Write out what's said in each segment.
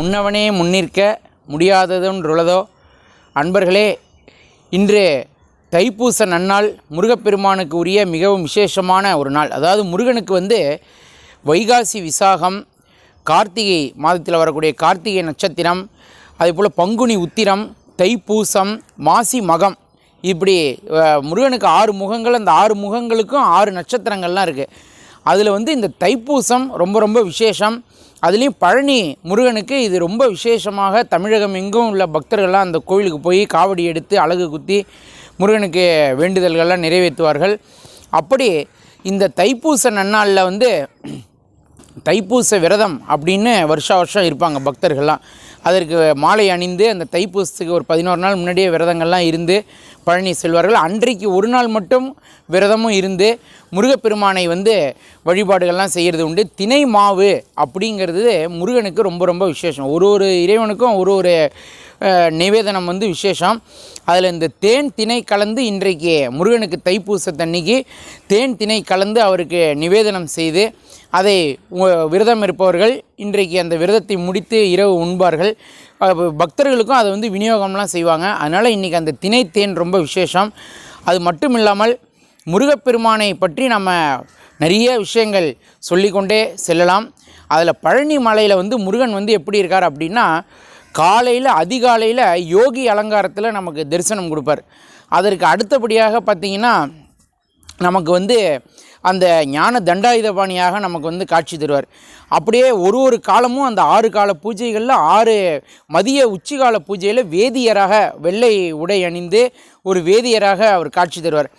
முன்னவனே முன்னிற்க முடியாததொன்றுள்ளதோ. அன்பர்களே, இன்று தைப்பூச நன்னாள் முருகப்பெருமானுக்கு உரிய மிகவும் விசேஷமான ஒரு நாள். அதாவது முருகனுக்கு வைகாசி விசாகம், கார்த்திகை மாதத்தில் வரக்கூடிய கார்த்திகை நட்சத்திரம், அதேபோல் பங்குனி உத்திரம், தைப்பூசம், மாசி மகம், இப்படி முருகனுக்கு 6 முகங்கள். அந்த 6 முகங்களுக்கும் 6 நட்சத்திரங்கள்லாம் இருக்குது. அதில் இந்த தைப்பூசம் ரொம்ப ரொம்ப விசேஷம். அதுலேயும் பழனி முருகனுக்கு இது ரொம்ப விசேஷமாக தமிழகம் எங்கும் உள்ள பக்தர்கள்லாம் அந்த கோவிலுக்கு போய் காவடி எடுத்து அலகு குத்தி முருகனுக்கு வேண்டுதல்கள்லாம் நிறைவேற்றுவார்கள். அப்படி இந்த தைப்பூச நன்னாளில் தைப்பூச விரதம் அப்படின்னு வருஷம் இருப்பாங்க பக்தர்கள்லாம். அதற்கு மாலை அணிந்து அந்த தைப்பூசத்துக்கு ஒரு 11 நாள் முன்னாடியே விரதங்கள்லாம் இருந்து பழனி செல்வார்கள். அன்றைக்கு ஒரு நாள் மட்டும் விரதமும் இருந்து முருகப்பெருமானை வழிபாடுகள்லாம் செய்கிறது உண்டு. தினை மாவு அப்படிங்கிறது முருகனுக்கு ரொம்ப ரொம்ப விசேஷம். ஒரு இறைவனுக்கும் ஒரு நிவேதனம் விசேஷம். அதில் இந்த தேன் திணை கலந்து இன்றைக்கு முருகனுக்கு தைப்பூசத்தன்னைக்கு தேன் திணை கலந்து அவருக்கு நிவேதனம் செய்து அதை விரதம் இருப்பவர்கள் இன்றைக்கு அந்த விரதத்தை முடித்து இரவு உண்பார்கள். பக்தர்களுக்கும் அதை விநியோகம்லாம் செய்வாங்க. அதனால் இன்றைக்கி அந்த திணை தேன் ரொம்ப விசேஷம். அது மட்டும் இல்லாமல் முருகப்பெருமானை பற்றி நம்ம நிறைய விஷயங்கள் சொல்லிக்கொண்டே செல்லலாம். அதில் பழனி மலையில் முருகன் எப்படி இருக்கார் அப்படின்னா, காலையில் அதிகாலையில் யோகி அலங்காரத்தில் நமக்கு தரிசனம் கொடுப்பார். அதற்கு அடுத்தபடியாக பார்த்திங்கன்னா நமக்கு அந்த ஞான தண்டாயுதபாணியாக நமக்கு காட்சி தருவார். அப்படியே ஒரு காலமும் அந்த 6 கால பூஜைகளில் 6 மதிய உச்சிகால பூஜையில் வேதியராக வெள்ளை உடை அணிந்து ஒரு வேதியராக அவர் காட்சி தருவார்.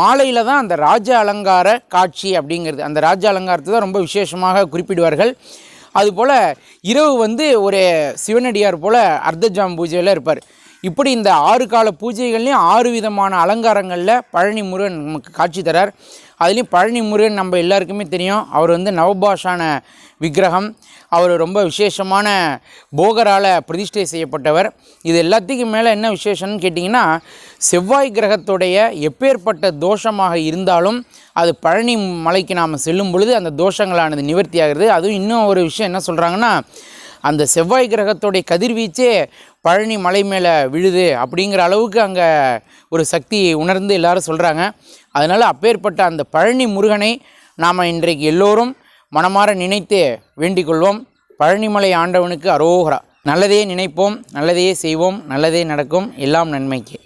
மாலையில் தான் அந்த ராஜ அலங்கார காட்சி அப்படிங்கிறது, அந்த ராஜ அலங்காரத்தை தான் ரொம்ப விசேஷமாக குறிப்பிடுவார்கள். அதுபோல் இரவு ஒரு சிவனடியார் போல் அர்த்தஜாம் பூஜையில் இருப்பார். இப்படி இந்த 6 கால பூஜைகள்லேயும் 6 விதமான அலங்காரங்களில் பழனி முருகன் நமக்கு காட்சி தரார். அதுலேயும் பழனி முருகன் நம்ம எல்லாருக்குமே தெரியும், அவர் நவபாஷான விக்கிரகம். அவர் ரொம்ப விசேஷமான போகரால் பிரதிஷ்டை செய்யப்பட்டவர். இது எல்லாத்துக்கும் மேலே என்ன விசேஷம்னு கேட்டிங்கன்னா, செவ்வாய் கிரகத்துடைய எப்பேற்பட்ட தோஷமாக இருந்தாலும் அது பழனி மலைக்கு நாம் செல்லும் பொழுது அந்த தோஷங்களானது நிவர்த்தி ஆகிறது. அதுவும் இன்னும் ஒரு விஷயம் என்ன சொல்கிறாங்கன்னா, அந்த செவ்வாய் கிரகத்துடைய கதிர்வீச்சே பழனி மலை மேலே விழுது அப்படிங்கிற அளவுக்கு அங்கே ஒரு சக்தி உணர்ந்து எல்லாரும் சொல்கிறாங்க. அதனால் அப்பேற்பட்ட அந்த பழனி முருகனை நாம் இன்றைக்கு எல்லோரும் மனமாற நினைத்து வேண்டிக் கொள்வோம். பழனிமலை ஆண்டவனுக்கு அரோகரா. நல்லதே நினைப்போம், நல்லதே செய்வோம், நல்லதே நடக்கும், எல்லாம் நன்மைக்கு.